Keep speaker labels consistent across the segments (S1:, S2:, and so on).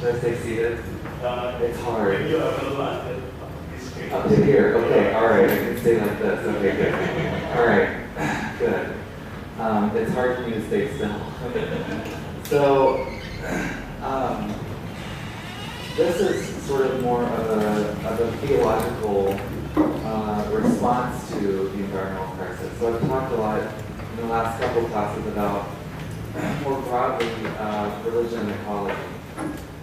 S1: Should I stay seated? It's hard.
S2: Maybe a little
S1: Up to here. Okay, all right. I can stay like this. Okay, good. All right, good. It's hard for me to stay still. So, this is sort of more of a theological response to the environmental crisis. So I've talked a lot in the last couple of classes about more broadly religion and ecology.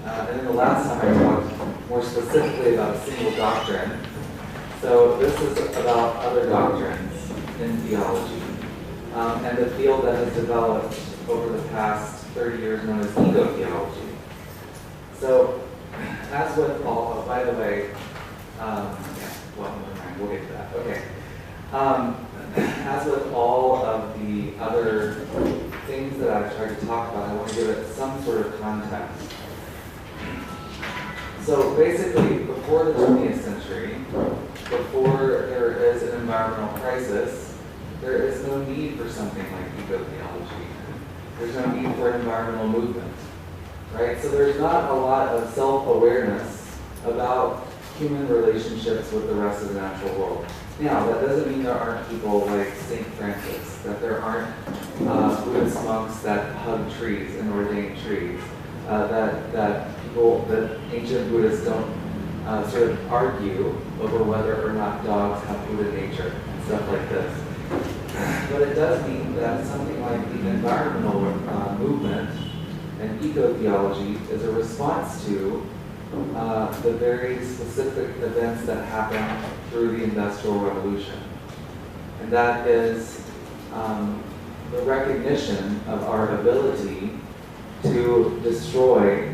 S1: And then the last time I talked more specifically about a single doctrine. So this is about other doctrines in theology. And the field that has developed over the past 30 years known as eco-theology. So, as with all, oh, by the way, we'll get to that. Okay. As with all of the other things that I've tried to talk about, I want to give it some sort of context. So basically, before the 20th century, before there is an environmental crisis, there is no need for something like eco-theology. There's no need for an environmental movement, right? So there's not a lot of self-awareness about human relationships with the rest of the natural world. Now, that doesn't mean there aren't people like St. Francis, that there aren't Buddhist monks that hug trees and ordain trees, that ancient Buddhists don't sort of argue over whether or not dogs have Buddha nature and stuff like this. But it does mean that something like the environmental movement and eco-theology is a response to the very specific events that happened through the Industrial Revolution. And that is the recognition of our ability to destroy,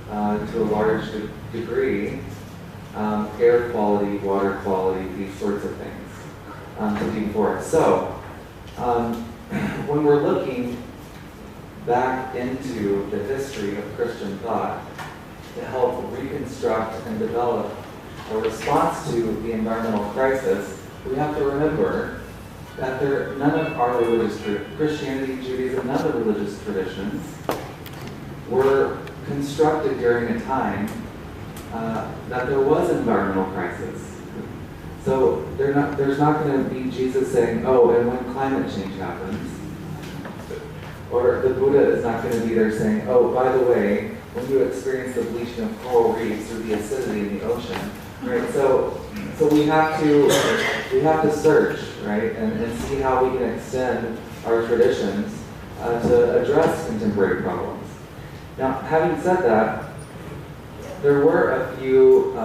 S1: to a large degree, air quality, water quality, these sorts of things to deforest. So, when we're looking back into the history of Christian thought to help reconstruct and develop a response to the environmental crisis, we have to remember that none of our religious Christianity, Judaism, none of the religious traditions were constructed during a time that there was an environmental crisis. So there's not going to be Jesus saying, oh, and when climate change happens, or the Buddha is not going to be there saying, oh, by the way, when you experience the bleaching of coral reefs or the acidity in the ocean, right? So we have to search, right, and see how we can extend our traditions to address contemporary problems. Now, having said that, there were a few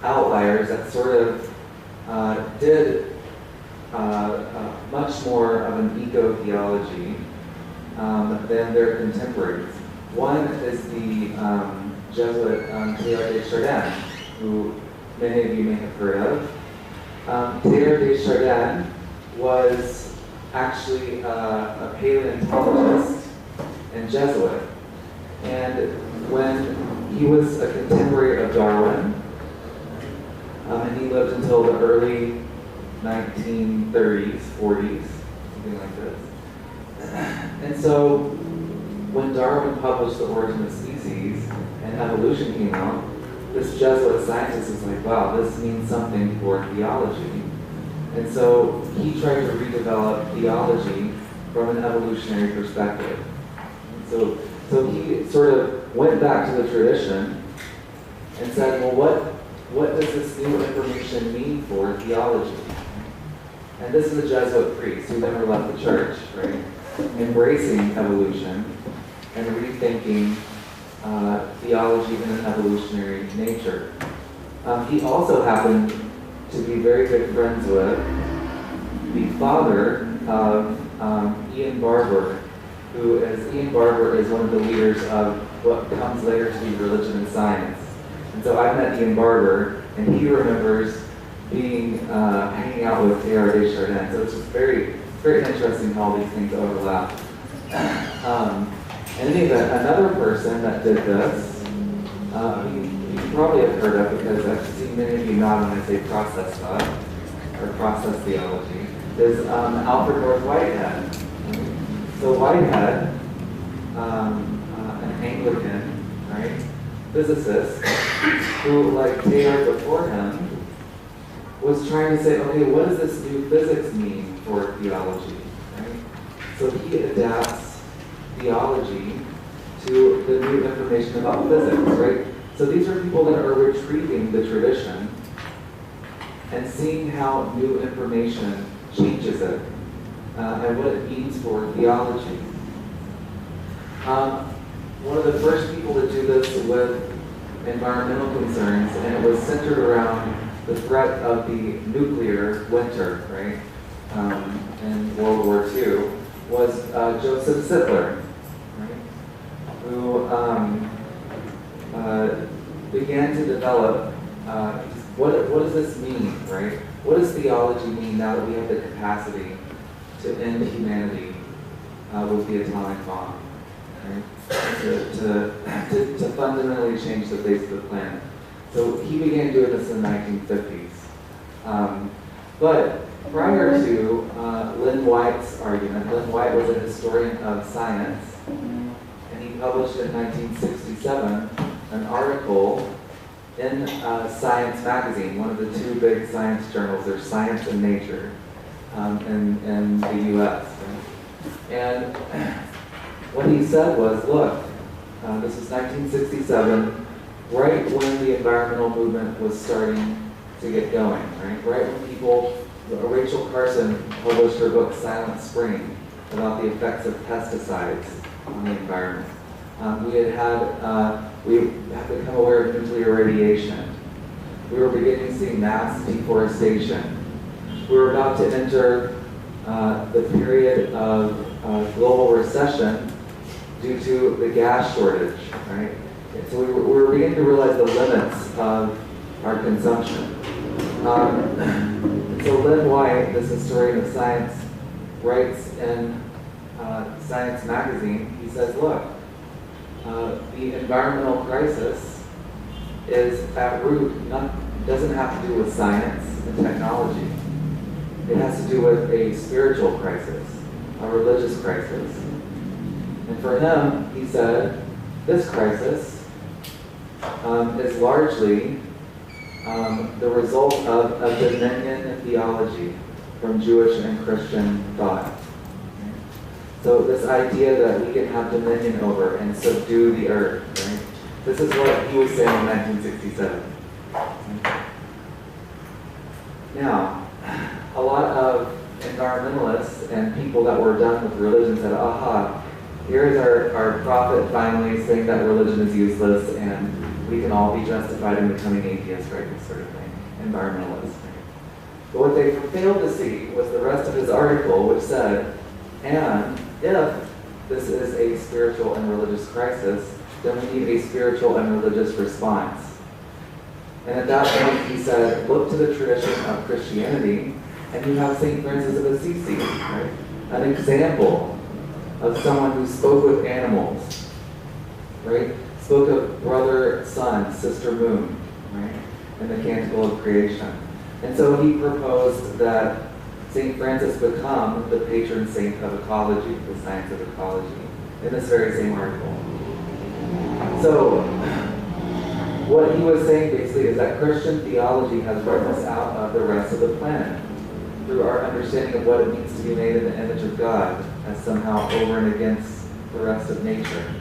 S1: outliers that sort of did much more of an eco-theology than their contemporaries. One is the Jesuit Teilhard de Chardin, who many of you may have heard of. Teilhard de Chardin was actually a paleontologist and Jesuit. And when he was a contemporary of Darwin, and he lived until the early 1930s, 40s, something like this. And so when Darwin published The Origin of Species and evolution came out, this Jesuit scientist is like, wow, this means something for theology. And so he tried to redevelop theology from an evolutionary perspective. So he sort of went back to the tradition and said, well, what does this new information mean for theology? And this is a Jesuit priest who never left the church, right? Embracing evolution and rethinking theology in an evolutionary nature. He also happened to be very good friends with the father of Ian Barber, Ian Barber is one of the leaders of what comes later to be religion and science. And so I met Ian Barber, and he remembers hanging out with Teilhard de Chardin. So it's just very, very interesting how all these things overlap. In any event, another person that did this, you probably have heard of because I've seen many of you nod when I say process thought, or process theology, is Alfred North Whitehead. So Whitehead, an Anglican, right? right, physicist, who, like Taylor before him, was trying to say, okay, what does this new physics mean for theology, right? So he adapts theology to the new information about physics, right? So these are people that are retrieving the tradition and seeing how new information changes it and what it means for theology. One of the first people to do this with environmental concerns, and it was centered around the threat of the nuclear winter, right, in World War II, was Joseph Sittler, right, who began to develop what does this mean, right? What does theology mean now that we have the capacity to end humanity with the atomic bomb, right? To fundamentally change the face of the planet. So he began doing this in the 1950s. But prior to Lynn White's argument, Lynn White was a historian of science, and he published in 1967 an article in Science magazine, one of the two big science journals. There's Science and Nature in the U.S. Right? And what he said was, look, this was 1967, right when the environmental movement was starting to get going, right when people, Rachel Carson published her book Silent Spring about the effects of pesticides on the environment. We had become aware of nuclear radiation. We were beginning to see mass deforestation. We were about to enter the period of global recession due to the gas shortage, right? So we were beginning to realize the limits of our consumption. So Lynn White, this historian of science, writes in Science magazine, he says, look, the environmental crisis is at root, doesn't have to do with science and technology. It has to do with a spiritual crisis, a religious crisis. And for him, he said, this crisis is largely the result of a dominion theology from Jewish and Christian thought. So this idea that we can have dominion over and subdue the earth, right? This is what he was saying in 1967. Now, a lot of environmentalists and people that were done with religion said, aha, here's our prophet finally saying that religion is useless and we can all be justified in becoming atheists, right? This sort of thing, environmentalists. Right? But what they failed to see was the rest of his article, which said, and if this is a spiritual and religious crisis, then we need a spiritual and religious response. And at that point, he said, look to the tradition of Christianity, and you have St. Francis of Assisi, right? An example of someone who spoke with animals, right? Spoke of brother, sun, sister, moon, right? In the Canticle of Creation. And so he proposed that St. Francis become the patron saint of ecology, the science of ecology, in this very same article. So, what he was saying basically is that Christian theology has brought us out of the rest of the planet through our understanding of what it means to be made in the image of God as somehow over and against the rest of nature,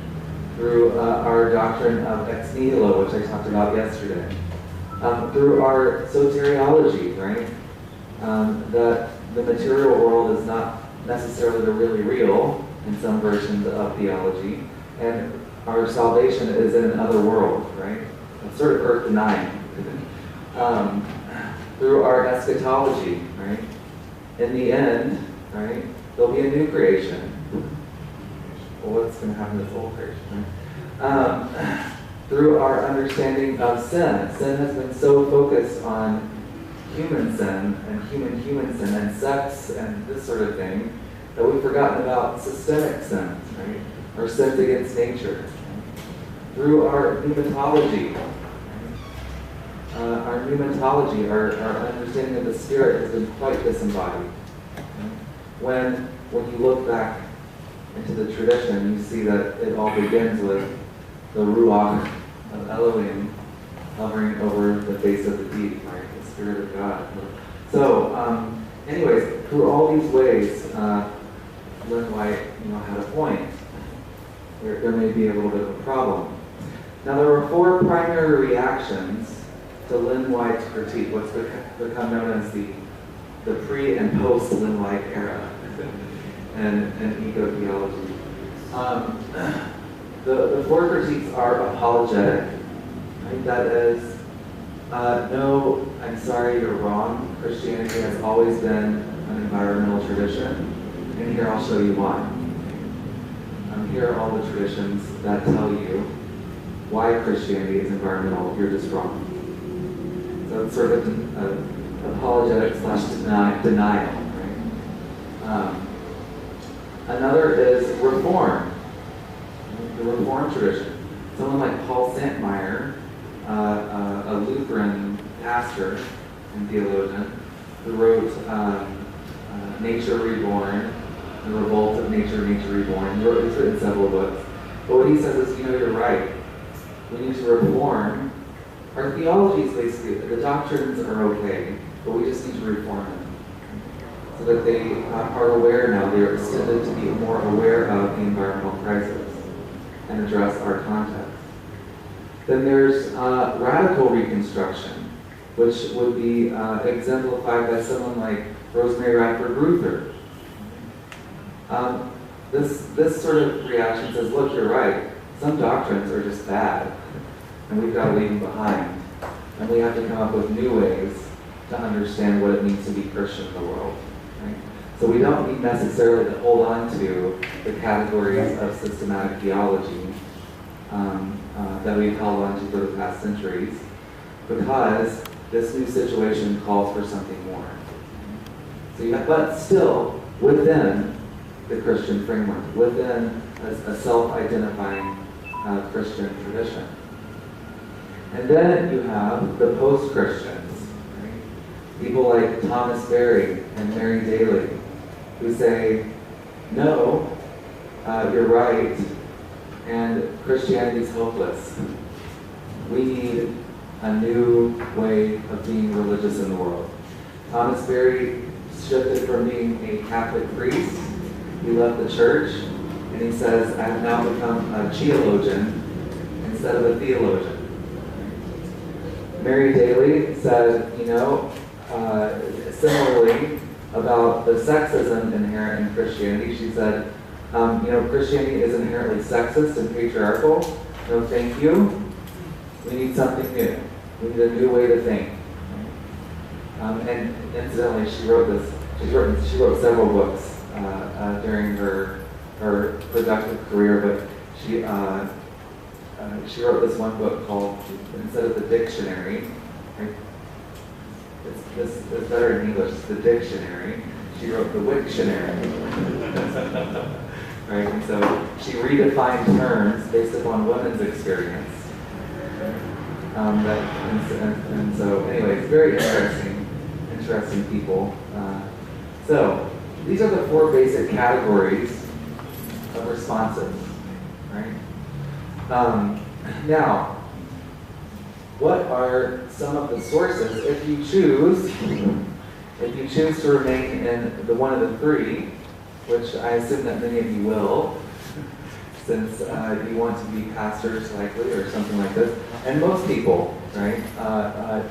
S1: through our doctrine of ex nihilo, which I talked about yesterday, through our soteriology, right? That the material world is not necessarily the really real in some versions of theology, and our salvation is in another world, right? It's sort of earth denying. Through our eschatology, right? In the end, right, there'll be a new creation. Well, what's going to happen to this old creation, right? Through our understanding of sin. Sin has been so focused on human sin and human sin and sex and this sort of thing that we've forgotten about systemic sins, right? Or sins against nature. Through our pneumatology, our understanding of the Spirit has been quite disembodied. When you look back into the tradition, you see that it all begins with the ruach of Elohim hovering over the face of the deep, right? The Spirit of God. So, anyways, through all these ways, Lynn White, had a point. There may be a little bit of a problem. Now, there were 4 primary reactions to Lynn White's critique, what's become known as the pre- and post-Lynn White era and eco-theology. The 4 critiques are apologetic. Right? That is, no, I'm sorry, you're wrong. Christianity has always been an environmental tradition, and here I'll show you why. Here are all the traditions that tell you why Christianity is environmental. You're just wrong. So it's sort of an apologetic / denial. Right? Another is reform, the Reformed tradition. Someone like Paul Santmeyer, a Lutheran pastor and theologian, who wrote Nature Reborn, The Revolt of Nature, Nature Reborn. He's written several books. But what he says is, you're right. We need to reform. Our theology is basically, the doctrines are okay, but we just need to reform them. So that they are aware now, they are extended to be more aware of the environmental crisis and address our context. Then there's radical reconstruction, which would be exemplified by someone like Rosemary Radford Ruther. This sort of reaction says, look, you're right. Some doctrines are just bad, and we've got to leave them behind. And we have to come up with new ways to understand what it means to be Christian in the world. Right? So we don't need necessarily to hold on to the categories of systematic theology that we've held on to for the past centuries, because this new situation calls for something more. So but still, within the Christian framework, within a self-identifying Christian tradition. And then you have the post-Christians, right? People like Thomas Berry and Mary Daly, who say, no, you're right, and Christianity is hopeless. We need a new way of being religious in the world. Thomas Berry shifted from being a Catholic priest. He left the church, and he says, I have now become a geologian instead of a theologian. Mary Daly said, similarly about the sexism inherent in Christianity. She said, Christianity is inherently sexist and patriarchal. No, thank you. We need something new. We need a new way to think. And incidentally, she wrote several books during her productive career, but she wrote this one book called, instead of the dictionary, right? It's better in English, it's the dictionary. She wrote the Wiktionary. Right? And so she redefined terms based upon women's experience. And so anyways, very interesting people. So these are the 4 basic categories of responses, right? Now, what are some of the sources if you choose to remain in the one of the 3, which I assume that many of you will, since you want to be pastors likely or something like this, and most people, right,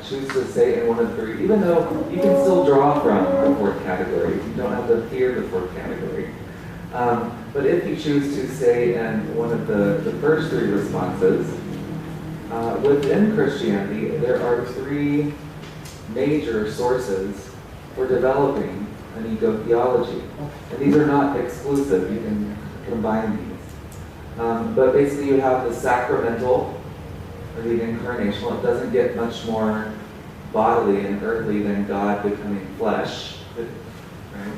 S1: choose to stay in one of the 3, even though you can still draw from the 4th category. You don't have to fear the 4th category. But if you choose to stay in one of the first 3 responses, within Christianity, there are 3 major sources for developing an eco-theology. And these are not exclusive, you can combine these. But basically you have the sacramental, or the incarnational. It doesn't get much more bodily and earthly than God becoming flesh. Right?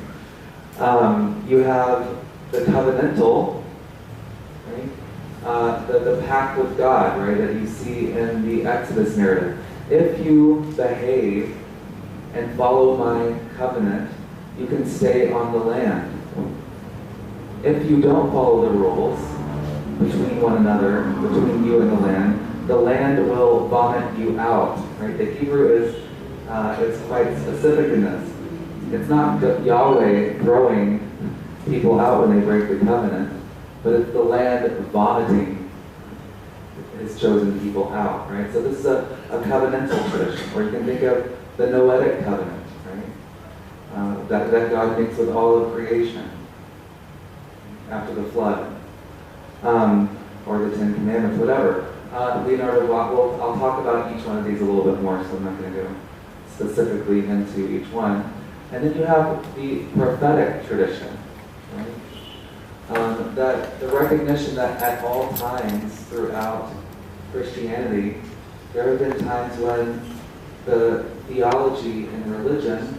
S1: You have the covenantal, right? The pact with God, right, that you see in the Exodus narrative. If you behave and follow my covenant, you can stay on the land. If you don't follow the rules, between one another, between you and the land. The land will vomit you out, right? The Hebrew is quite specific in this. It's not Yahweh throwing people out when they break the covenant, but it's the land vomiting his chosen people out, right? So this is a covenantal tradition, or you can think of the Noetic covenant, right? That God makes with all of creation after the flood, or the Ten Commandments, whatever. Leonardo, I'll talk about each one of these a little bit more, so I'm not going to go specifically into each one. And then you have the prophetic tradition, right? That the recognition that at all times throughout Christianity, there have been times when the theology and religion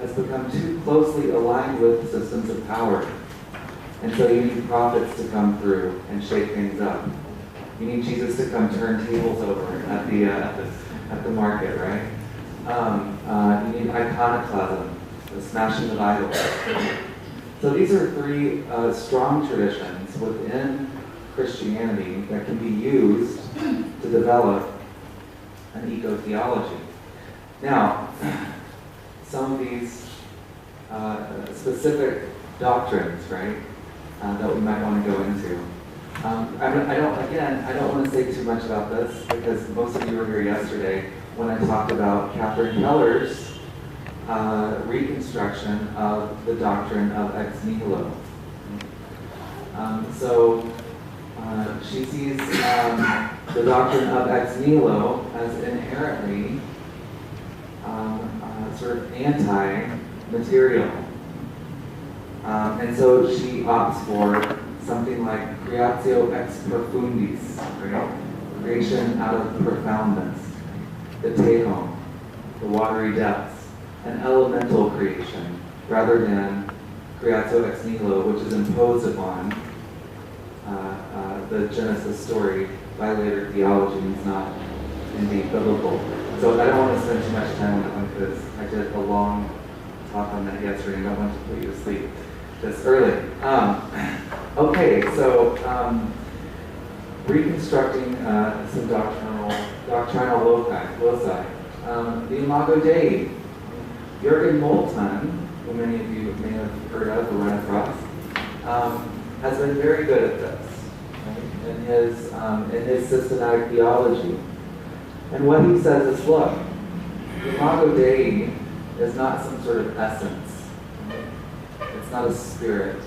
S1: has become too closely aligned with systems of power. And so you need prophets to come through and shake things up. You need Jesus to come turn tables over at the market, right? You need iconoclasm, the smashing of idols. So these are three strong traditions within Christianity that can be used to develop an eco-theology. Now, some of these specific doctrines, right, that we might want to go into. I don't want to say too much about this because most of you were here yesterday when I talked about Catherine Keller's reconstruction of the doctrine of ex nihilo. She sees the doctrine of ex nihilo as inherently sort of anti-material. And so she opts for something like creatio ex profundis, right? Creation out of profoundness, the tehom, the watery depths, an elemental creation, rather than creatio ex nihilo, which is imposed upon the Genesis story by later theology and is not indeed biblical. So I don't want to spend too much time on that one because I did a long talk on that yesterday and I don't want to put you to sleep this early. Okay, so reconstructing some doctrinal loci. The Imago Dei. Jürgen Moltmann, who many of you may have heard of or run across, has been very good at this, right? in his systematic theology. And what he says is, look, the Imago Dei is not some sort of essence. It's not a spirit.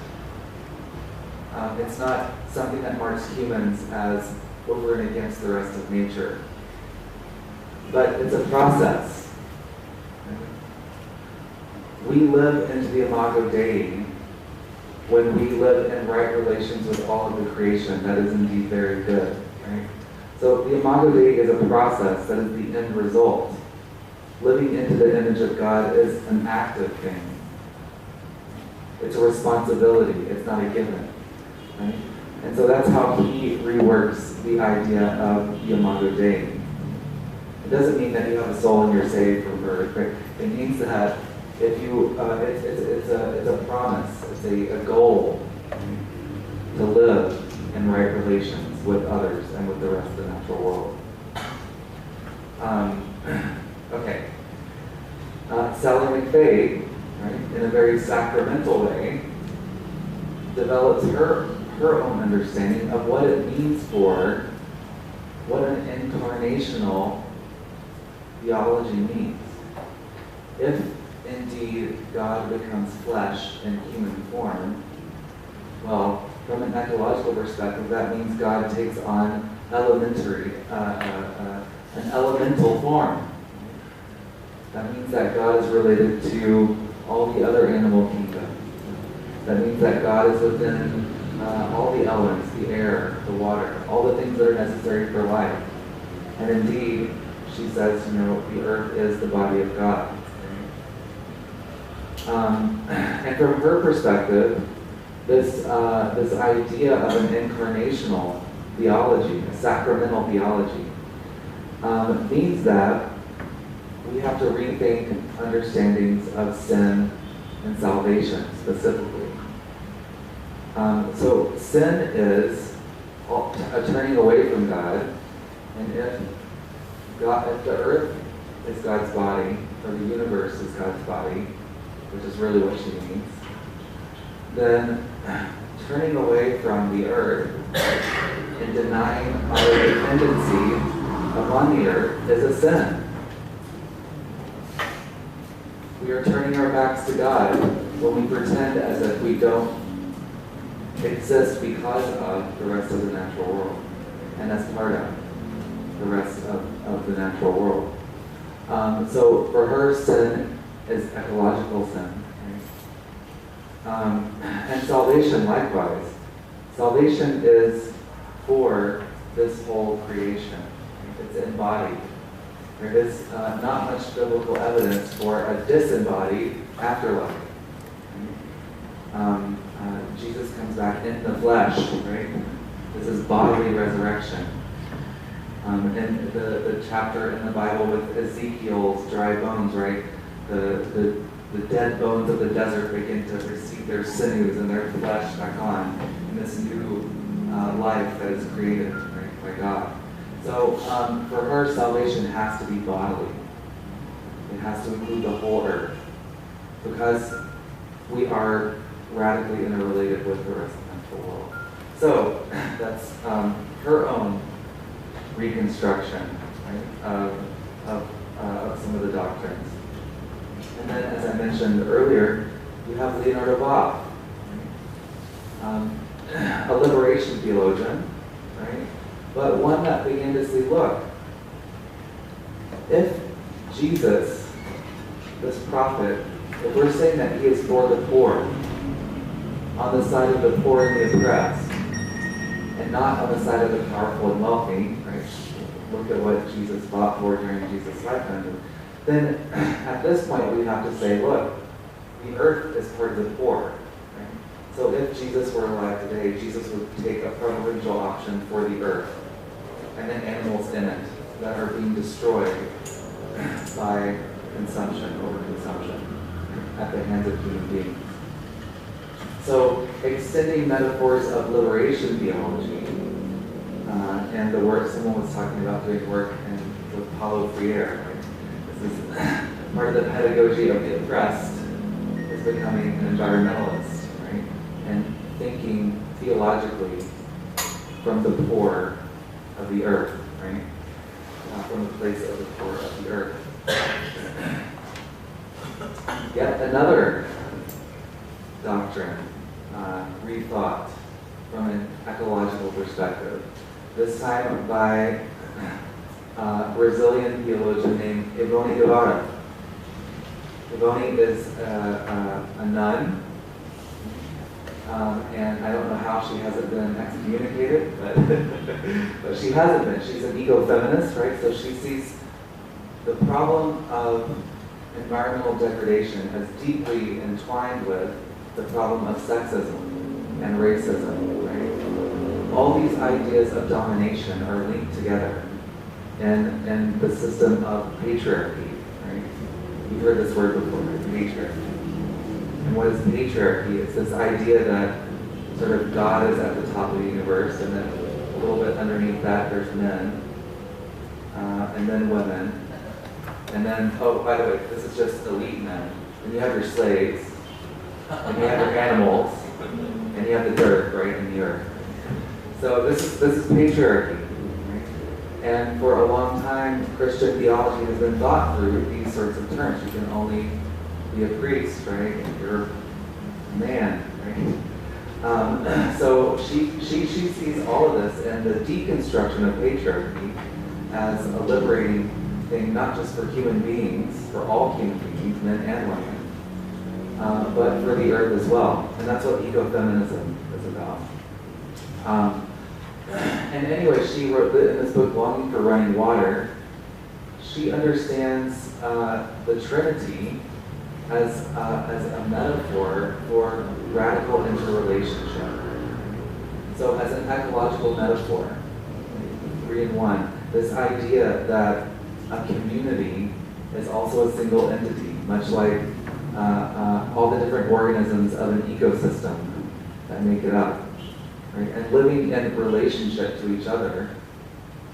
S1: It's not something that marks humans as over and against the rest of nature. But it's a process. We live into the Imago Dei when we live in right relations with all of the creation that is indeed very good. Right? So the Imago Dei is a process that is the end result. Living into the image of God is an active thing. It's a responsibility. It's not a given. Right? And so that's how he reworks the idea of the Imago Dei. It doesn't mean that you have a soul and you're saved from birth. Right? It means that if you, it's a promise. It's a goal to live in right relations with others and with the rest of the natural world. Okay. Sally McFay, right, in a very sacramental way, develops her own understanding of what it means for what an incarnational theology means. If indeed God becomes flesh in human form, well, from an ecological perspective, that means God takes on an elemental form. That means that God is related to all the other animal kingdoms. That means that God is within all the elements, the air, the water, all the things that are necessary for life. And indeed, she says, the earth is the body of God. And from her perspective, this idea of an incarnational theology, a sacramental theology, means that we have to rethink understandings of sin and salvation specifically. So sin is a turning away from God, and if the earth is God's body, or the universe is God's body, which is really what she means, then turning away from the earth and denying our dependency upon the earth is a sin. We are turning our backs to God when we pretend as if we don't exist because of the rest of the natural world, and as part of the rest of the natural world. So for her, sin is ecological sin. And salvation likewise. Salvation is for this whole creation. It's embodied. There is not much biblical evidence for a disembodied afterlife. Jesus comes back in the flesh, right? This is bodily resurrection. In the chapter in the Bible with Ezekiel's dry bones, right? The dead bones of the desert begin to receive their sinews and their flesh back on in this new life that is created, right, by God. So for her, salvation has to be bodily. It has to include the whole earth, because we are radically interrelated with the rest of the natural world. So that's her own reconstruction, right, of some of the doctrines. And then, as I mentioned earlier, you have Leonardo Boff, right? A liberation theologian, right? But one that began to see, look, if Jesus, this prophet, if we're saying that he is for the poor, on the side of the poor and the oppressed, and not on the side of the powerful and wealthy, right? Look at what Jesus fought for during Jesus' lifetime. Then at this point we have to say, look, the earth is part of the poor. Right? So if Jesus were alive today, Jesus would take a preferential option for the earth and the animals in it that are being destroyed by consumption, overconsumption, at the hands of human beings. So extending metaphors of liberation theology, and the work someone was talking about doing work with Paulo Freire. Right? This is part of the pedagogy of the oppressed, is becoming an environmentalist, right? And thinking theologically from the poor of the earth, right? From the place of the poor of the earth. Yet another doctrine rethought from an ecological perspective, this time by a Brazilian theologian named Ivone Guevara. Ivone is a nun, and I don't know how she hasn't been excommunicated, but she hasn't been. She's an ecofeminist, right? So she sees the problem of environmental degradation as deeply entwined with the problem of sexism and racism, right? All these ideas of domination are linked together in the system of patriarchy, right? You've heard this word before, right? Patriarchy. And what is patriarchy? It's this idea that sort of God is at the top of the universe, and then a little bit underneath that there's men, and then women, and then, oh, by the way, this is just elite men. And you have your slaves, and you have your animals, and you have the dirt, right, in the earth. So this is patriarchy, right? And for a long time, Christian theology has been thought through these sorts of terms. You can only be a priest, right? You're a man, right? So she sees all of this and the deconstruction of patriarchy as a liberating thing, not just for human beings, for all human beings, men and women, but for the earth as well. And that's what ecofeminism is about. And anyway, she wrote in this book, Longing for Running Water, she understands the Trinity as a metaphor for radical interrelationship. So as an ecological metaphor, 3 in 1, this idea that a community is also a single entity, much like all the different organisms of an ecosystem that make it up. right? And living in relationship to each other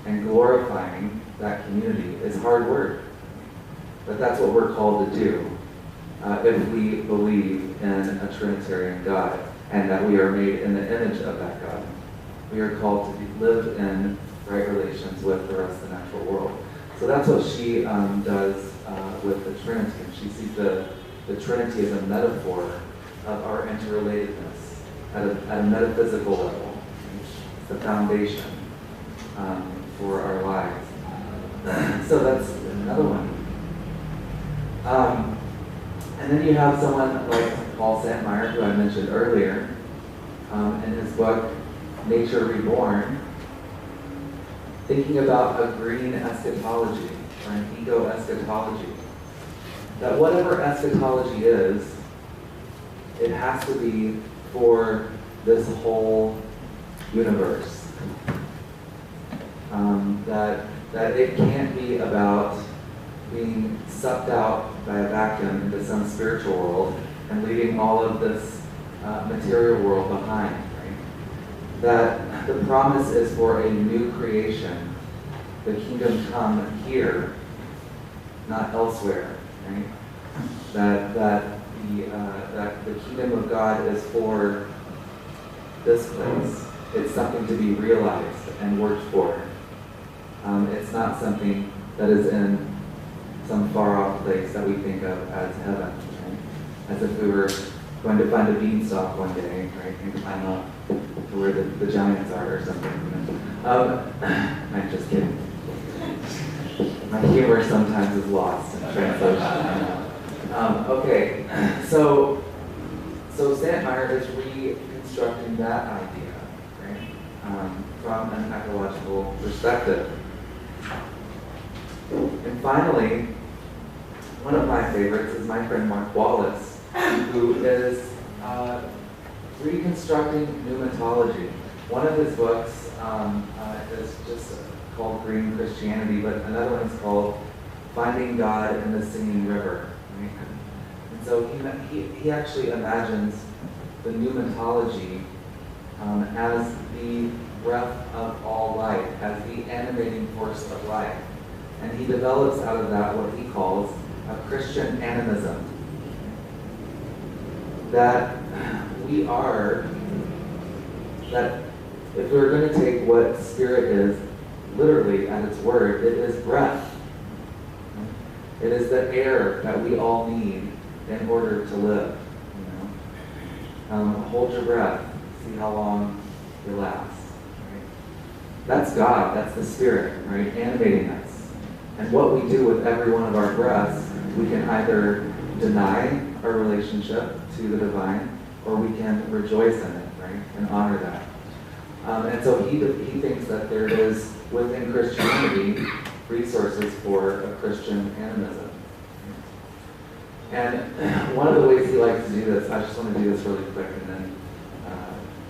S1: and glorifying that community is hard work. But that's what we're called to do if we believe in a Trinitarian God and that we are made in the image of that God. We are called to live in right relations with the rest of the natural world. So that's what she does with the Trinity. And she sees the Trinity as a metaphor of our interrelatedness at a metaphysical level. It's the foundation for our lives. So that's another one. And then you have someone like Paul Santmeyer, who I mentioned earlier, in his book, Nature Reborn, thinking about a green eschatology, or an eco-eschatology. That whatever eschatology is, it has to be for this whole universe. That it can't be about being sucked out by a vacuum into some spiritual world and leaving all of this material world behind. Right? That the promise is for a new creation, the kingdom come here, not elsewhere. Right? That the kingdom of God is for this place. It's something to be realized and worked for. It's not something that is in some far-off place that we think of as heaven, right? As if we were going to find a beanstalk one day, right, and climb up to where the giants are or something. I'm just kidding. My humor sometimes is lost in translation. Okay, so Santmeyer is reconstructing that idea, right, from an ecological perspective. And finally, one of my favorites is my friend Mark Wallace, who is reconstructing pneumatology. One of his books is just called Green Christianity, but another one is called Finding God in the Singing River. Right? And so he actually imagines the pneumatology as the breath of all life, as the animating force of life. And he develops out of that what he calls a Christian animism. That if we're going to take what spirit is literally at its word, it is breath. It is the air that we all need in order to live. Hold your breath, see how long you last. Right? That's God, that's the Spirit, right, animating us. And what we do with every one of our breaths, we can either deny our relationship to the divine, or we can rejoice in it, right, and honor that. And so he thinks that there is, within Christianity, resources for a Christian animism. And one of the ways he likes to do this, I just want to do this really quick, and then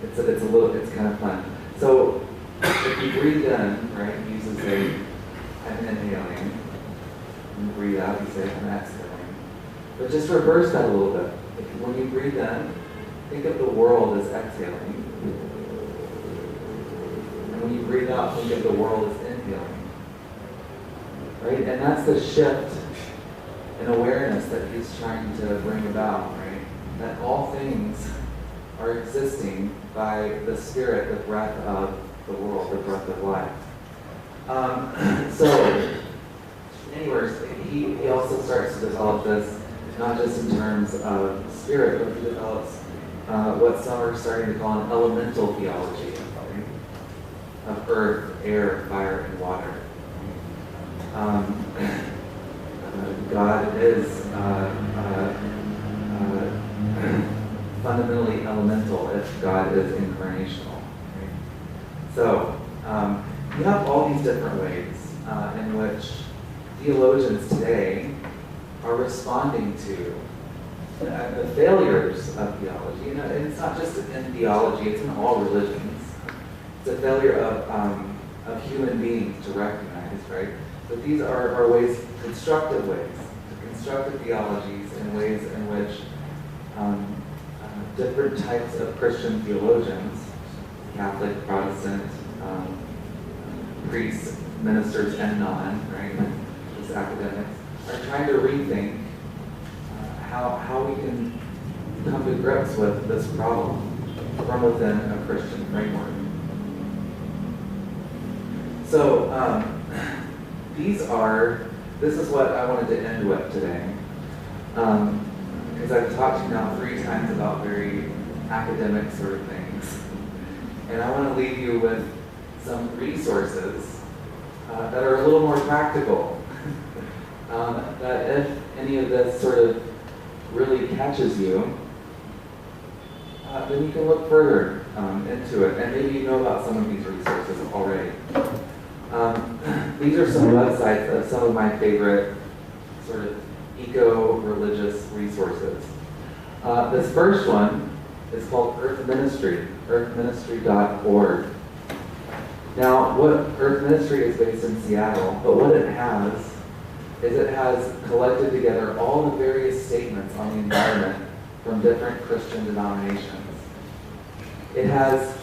S1: it's kind of fun. So if you breathe in, right, he uses I'm inhaling. When you breathe out, you say, I'm exhaling. But just reverse that a little bit. When you breathe in, think of the world as exhaling. And when you breathe out, think of the world as inhaling. Right? And that's the shift in awareness that he's trying to bring about, right? That all things are existing by the Spirit, the breath of the world, the breath of life. So, anyways, he also starts to develop this, not just in terms of spirit, but he develops what some are starting to call an elemental theology, right? Of earth, air, fire, and water. God is fundamentally elemental if God is incarnational. Right? So, you have all these different ways in which theologians today are responding to the failures of theology. And it's not just in theology, it's in all religions. It's a failure of human beings to recognize, right? But these are ways, constructive ways, constructive theologies in ways in which different types of Christian theologians Catholic, Protestant, priests, ministers, and non, right, just academics, are trying to rethink how we can come to grips with this problem from within a Christian framework. So this is what I wanted to end with today. Because I've talked to you now 3 times about very academic sort of things. And I want to leave you with some resources that are a little more practical. That if any of this sort of really catches you, then you can look further into it. And maybe you know about some of these resources already. These are some websites of some of my favorite sort of eco-religious resources. This first one is called Earth Ministry, earthministry.org. Now, what Earth Ministry is based in Seattle, but what it has is it has collected together all the various statements on the environment from different Christian denominations. It has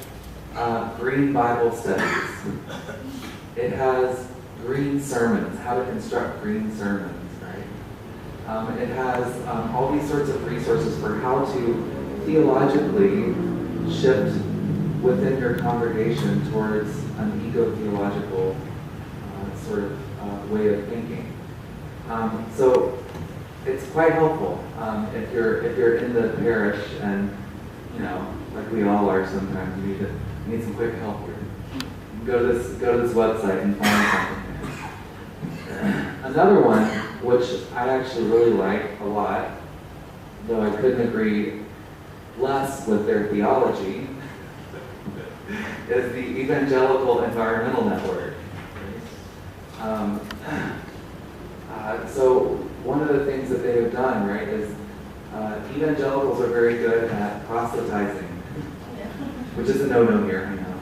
S1: green Bible studies. It has green sermons, how to construct green sermons, right? It has all these sorts of resources for how to theologically shift within your congregation towards an eco-theological sort of way of thinking. So it's quite helpful if you're in the parish and, you know, like we all are sometimes, you need some quick help here. Go to this website and find something. Another one, which I actually really like a lot, though I couldn't agree less with their theology, is the Evangelical Environmental Network. So one of the things that they have done, right, is evangelicals are very good at proselytizing, which is a no-no here, I know.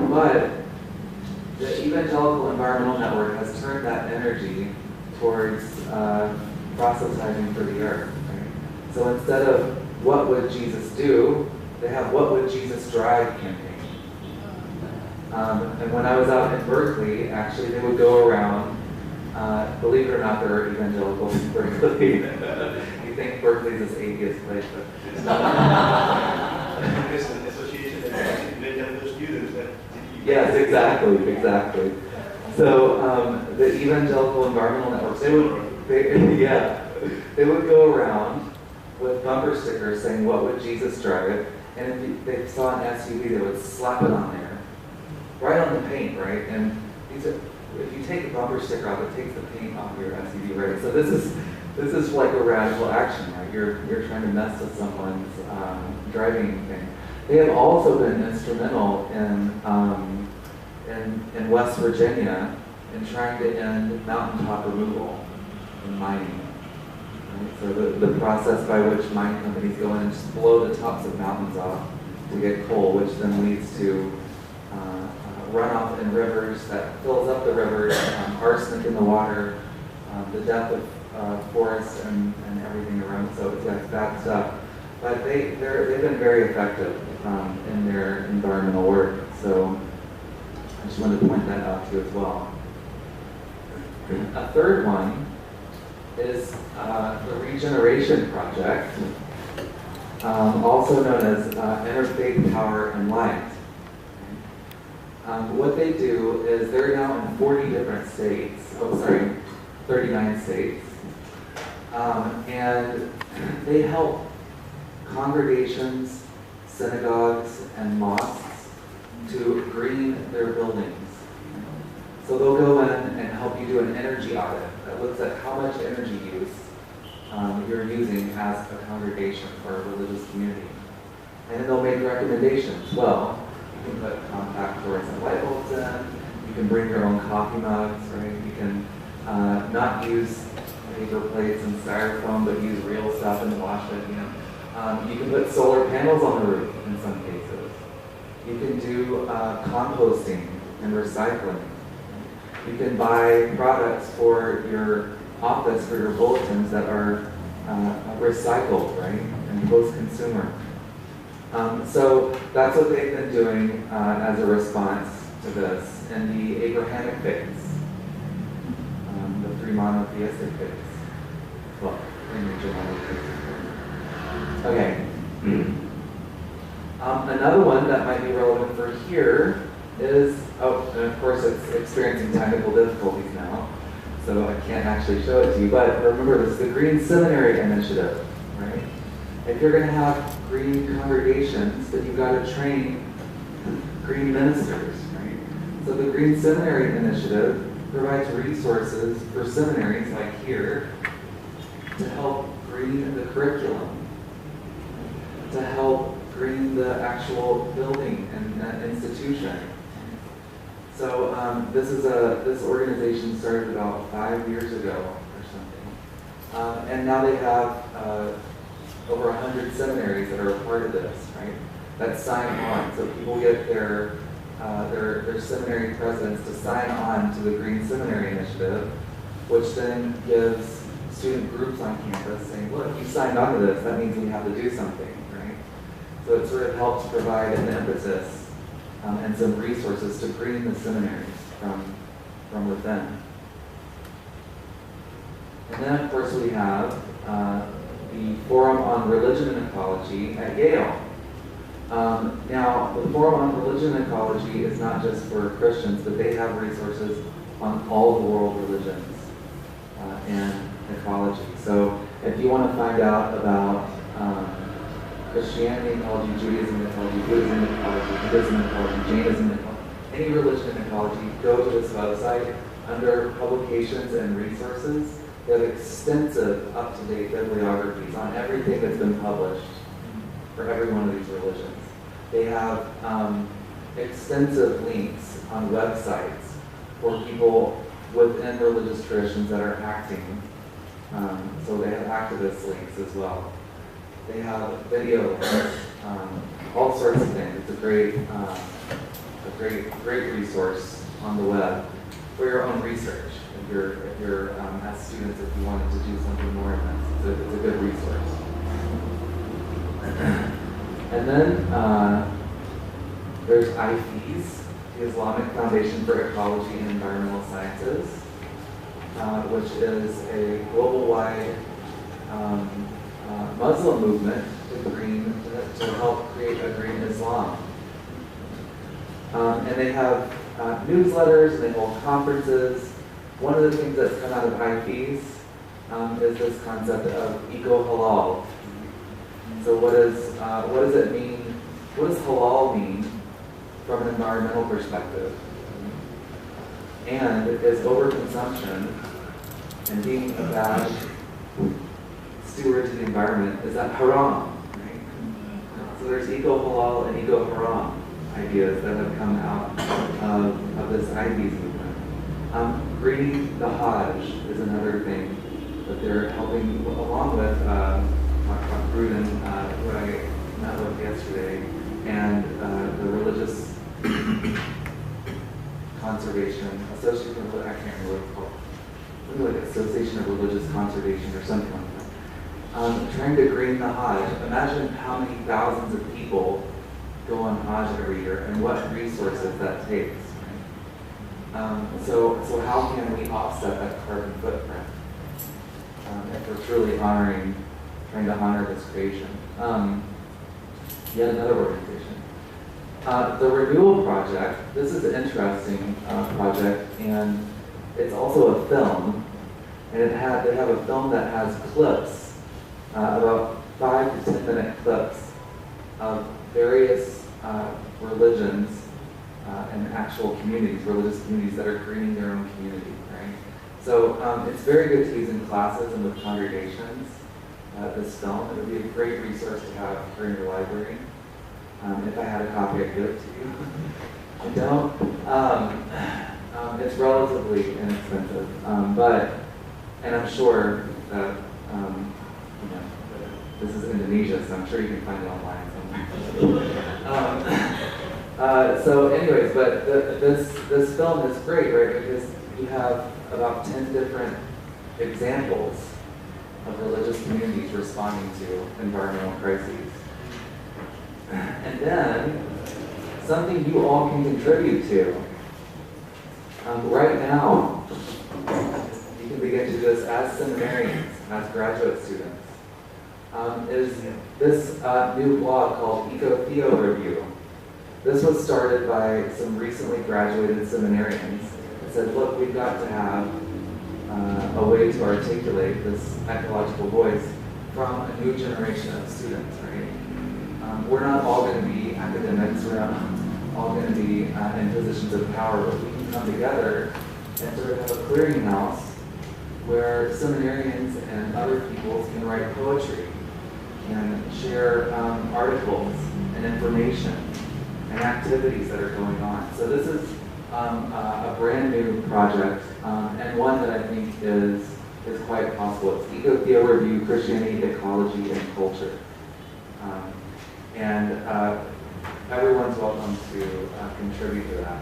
S1: But the Evangelical Environmental Network has turned that energy towards proselytizing for the earth. Right? So instead of what would Jesus do, they have what would Jesus drive campaign. And when I was out in Berkeley, actually, they would go around. Believe it or not, there are evangelicals in Berkeley. You think Berkeley's this atheist place, but
S2: It's an association that evangelical students that.
S1: Yes, exactly. So the Evangelical Environmental Networks, they would go around with bumper stickers saying, "What would Jesus drive?" And if they saw an SUV, they would slap it on there, right on the paint, right? And if you take a bumper sticker off, it takes the paint off your SUV, right? So this is like a radical action, right? You're trying to mess with someone's driving thing. They have also been instrumental in West Virginia in trying to end mountaintop removal in mining. Right? So the process by which mine companies go in and just blow the tops of mountains off to get coal, which then leads to runoff in rivers that fills up the rivers, arsenic in the water, the death of forests and everything around. So it's bad stuff. But they've been very effective in their environmental work. So I just wanted to point that out to you as well. A third one is the Regeneration Project, also known as Interfaith Power and Light. What they do is they're now in 40 different states, 39 states, and they help congregations, synagogues, and mosques to green their buildings. So they'll go in and help you do an energy audit that looks at how much energy use you're using as a congregation or a religious community. And then they'll make recommendations. Well, you can put compact fluorescent light bulbs in, you can bring your own coffee mugs, right? You can not use paper plates and styrofoam, but use real stuff and wash it, you know. You can put solar panels on the roof in some cases. You can do composting and recycling. You can buy products for your office, for your bulletins that are recycled, right, and post-consumer. So that's what they've been doing as a response to this. And the Abrahamic faiths, the three monotheistic faiths. Well, three major monotheistic faiths. Okay. Another one that might be relevant for here is, and of course it's experiencing technical difficulties now, so I can't actually show it to you, but remember this, the Green Seminary Initiative, right? If you're going to have green congregations, then you've got to train green ministers, right? So the Green Seminary Initiative provides resources for seminaries like here to help green the curriculum, to help green the actual building and institution. So this organization started about 5 years ago or something, and now they have over 100 seminaries that are a part of this, right? That sign on, so people get their seminary presidents to sign on to the Green Seminary Initiative, which then gives student groups on campus saying, look, you signed on to this, that means we have to do something, right? So it sort of helps provide an emphasis and some resources to green the seminaries from within. And then, of course, we have the Forum on Religion and Ecology at Yale. Now, the Forum on Religion and Ecology is not just for Christians, but they have resources on all the world religions and ecology. So if you want to find out about Christianity ecology, Judaism ecology, Buddhism ecology, Buddhism ecology, Jainism ecology, any religion ecology, go to this website. Under publications and resources, they have extensive up-to-date bibliographies on everything that's been published for every one of these religions. They have extensive links on websites for people within religious traditions that are acting. So they have activist links as well. They have video links, all sorts of things. It's a great resource on the web for your own research. If you're as students, if you wanted to do something more in this, it's a good resource. And then there's IFES, the Islamic Foundation for Ecology and Environmental Sciences, which is a global-wide Muslim movement to help create a green Islam. And they have newsletters, and they hold conferences. One of the things that's come out of IFES is this concept of eco-halal. So what does it mean? What does halal mean from an environmental perspective? And is overconsumption and being a bad steward to the environment, is that haram? Right? So there's eco-halal and eco-haram ideas that have come out of this IFES movement. Greening the Hajj is another thing that they're helping, along with Gruden, who I met with yesterday, and the Religious Conservation Association, I can't remember what it's called, like Association of Religious Conservation or something like that. Trying to green the Hajj. Imagine how many thousands of people go on Hajj every year and what resources that takes. Right? So how can we offset that carbon footprint if we're truly trying to honor this creation? Yet another organization. The Renewal Project, this is an interesting project, and it's also a film, and they have a film that has clips, about 5 to 10 minute clips of various religions and actual communities, religious communities that are greening their own community, right? So it's very good to use in classes and with congregations, this film. It would be a great resource to have here in your library. If I had a copy, I'd give it to you. I don't. It's relatively inexpensive, and I'm sure that, this is Indonesia, so I'm sure you can find it online somewhere. So anyways, but this film is great, right? Because you have about 10 different examples of religious communities responding to environmental crises. And then, something you all can contribute to. Right now, you can begin to do this as seminarians, as graduate students, is this new blog called Eco-Theo Review. This was started by some recently graduated seminarians that said, look, we've got to have a way to articulate this ecological voice from a new generation of students, right? We're not all going to be academics, we're not all going to be in positions of power, but we can come together and sort of have a clearinghouse where seminarians and other peoples can write poetry and share articles and information and activities that are going on. So this is a brand new project and one that I think is quite possible. It's Eco-Theo Review, Christianity, Ecology, and Culture. Everyone's welcome to contribute to that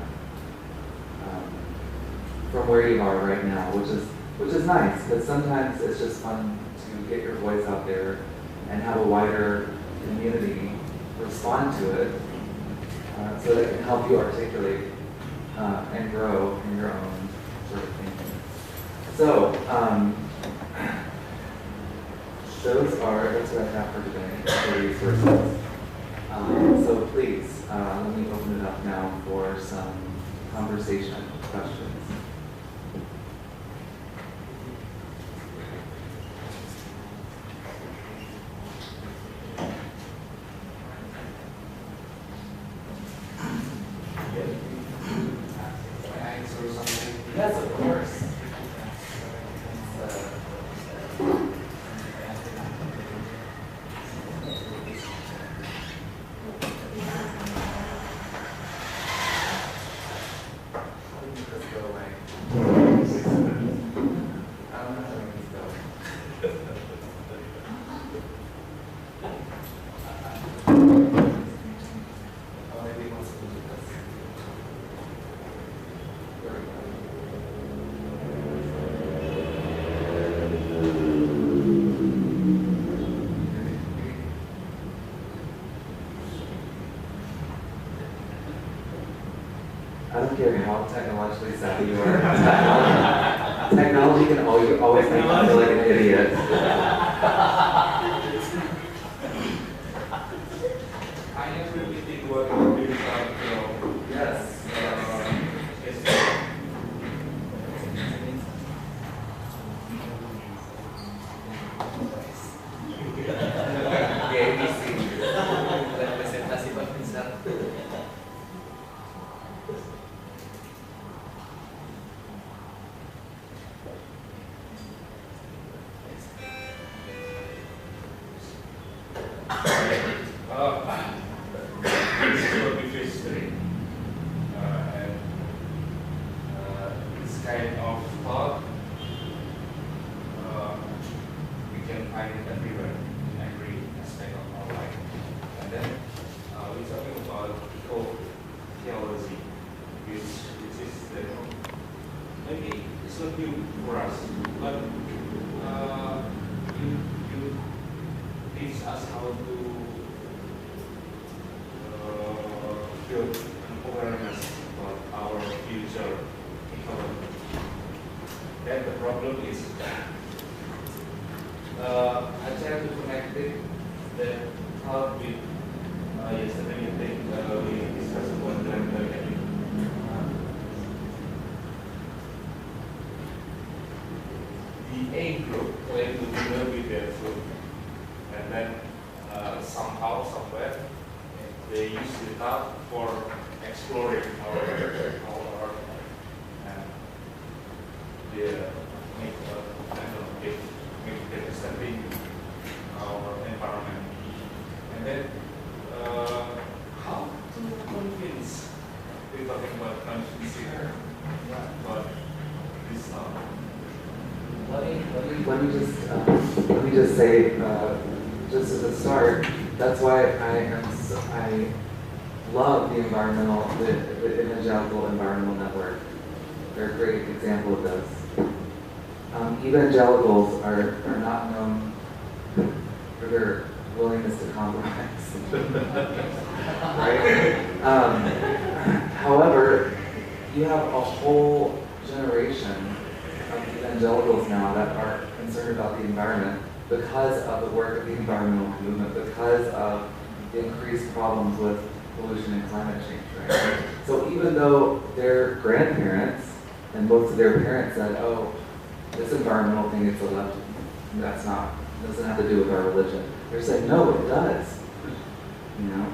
S1: from where you are right now, which is nice, because sometimes it's just fun to get your voice out there and have a wider community respond to it, so that it can help you articulate and grow in your own sort of thinking. So that's what I have for today, for resources. So please, let me open it up now for some conversation, questions. Yes, of course. I don't care how technologically savvy you are. Technology can always make you feel like an idiot.
S3: I am repeating what you did about,
S1: Yes.
S3: presentasi Pak Rizal. This is what we face today. And this kind of thought, we can find it everywhere, in every aspect of our life. And then we're talking about eco-theology, which is the, maybe it's not new for us, but you teach us how to build an awareness about our future economy. Then the problem is I try to connect it, the thought with yesterday I think we discussed about land bargaining. The A group claimed to deal with their food, and then somehow, somewhere, they use the thought for exploring our earth, and they make disturbing our environment. And then, how to convince? We're talking about convincing about this stuff.
S1: Let me just say, just as a start, that's why I love the Evangelical Environmental Network. They're a great example of this. Evangelicals are not known for their willingness to compromise. Right? However, you have a whole generation of evangelicals now that are concerned about the environment because of the work of the environmental movement, because of the increased problems with pollution and climate change, right? So even though their grandparents and most of their parents said, oh, this environmental thing is a left, that's not, doesn't have to do with our religion. They're saying, no, it does. You know?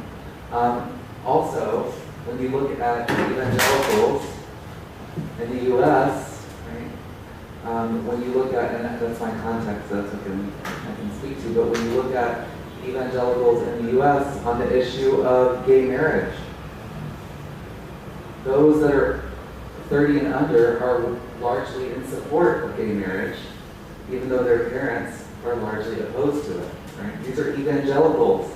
S1: Also, when you look at evangelicals in the U.S., right? When you look at, and that's my context, so that's what I can speak to, but when you look at evangelicals in the U.S. on the issue of gay marriage, those that are 30 and under are largely in support of gay marriage, even though their parents are largely opposed to it. Right? These are evangelicals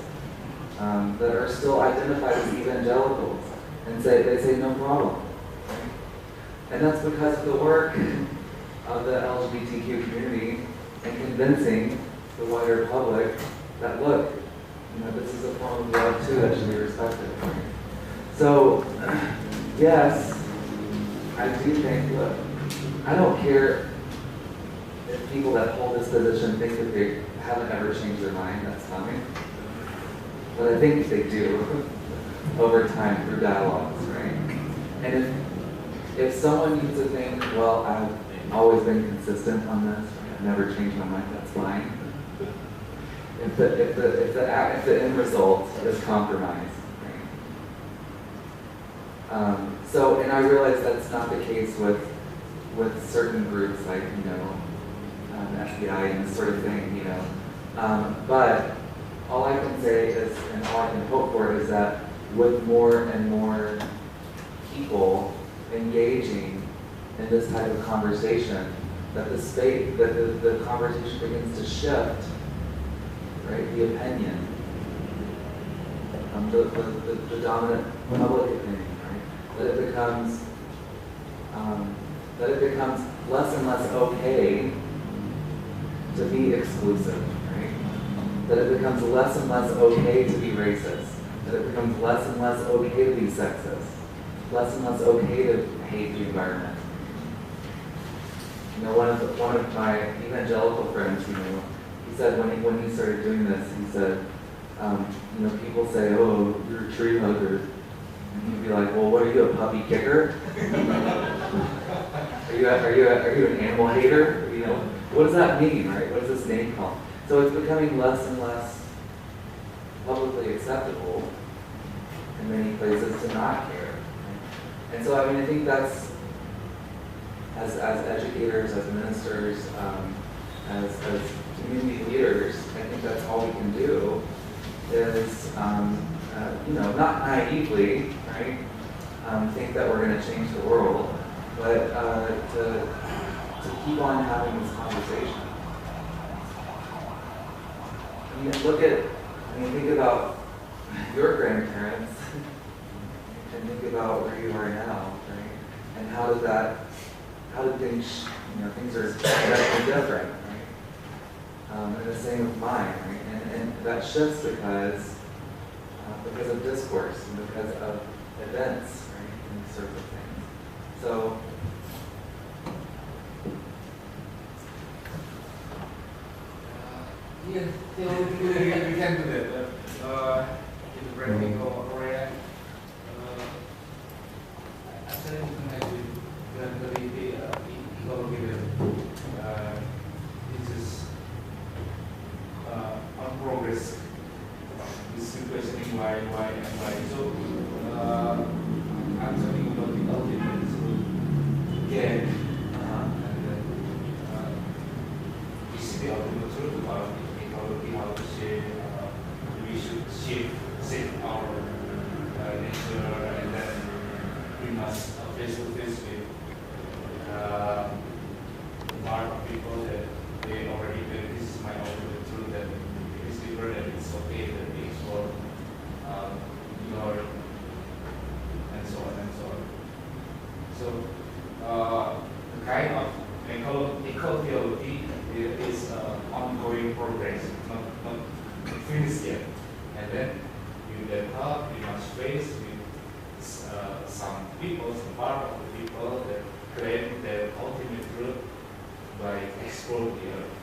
S1: that are still identified as evangelicals, and they say no problem. Right? And that's because of the work of the LGBTQ community and convincing the wider public that, look, this is a form of love too that should be respected. Right? So, yes, I do think, look, I don't care if people that hold this position think that they haven't ever changed their mind, that's fine. But I think they do over time through dialogues, right? And if someone needs to think, well, I've always been consistent on this, I've never changed my mind, that's fine. If the end result is compromise, right? So, and I realize that's not the case with certain groups like, the FBI and this sort of thing, but all I can say is, and all I can hope for is that with more and more people engaging in this type of conversation, that the conversation begins to shift, right? The opinion, the dominant public opinion, right? That it becomes less and less okay to be exclusive, right? That it becomes less and less okay to be racist. That it becomes less and less okay to be sexist. Less and less okay to hate the environment. One of my evangelical friends, he said when he started doing this, he said, people say, oh, you're a tree hugger. And he'd be like, well, what are you, a puppy kicker? Are you an animal hater? What does that mean, right? What is this name called? So it's becoming less and less publicly acceptable in many places to not care. Right? And so, I think that's, as educators, as ministers, as community leaders, I think that's all we can do is, not naively, right, think that we're going to change the world, but to keep on having this conversation. Think about your grandparents and think about where you are now, right? And how did things, things are definitely different, right? And the same with mine, right? And that shifts because of discourse and because of events, right? And these sorts of things. So,
S3: yeah, we can do that. In practical area, actually, we can have the ecology. This is on progress. This is questioning why. So, I'm talking about the ultimate. So, again, and then we see the ultimate truth about ecology, how to say we should save our nature, and then we must face to face with part of people that they already feel this is my ultimate truth, that it is different and it's okay that we explore your and so on and so on. So the kind of eco-theology is ongoing progress, not finished yet. And then you get up, you must face with some people, some part of the people that claim their ultimate truth by exploring the earth.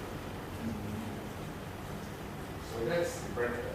S3: So that's the practice.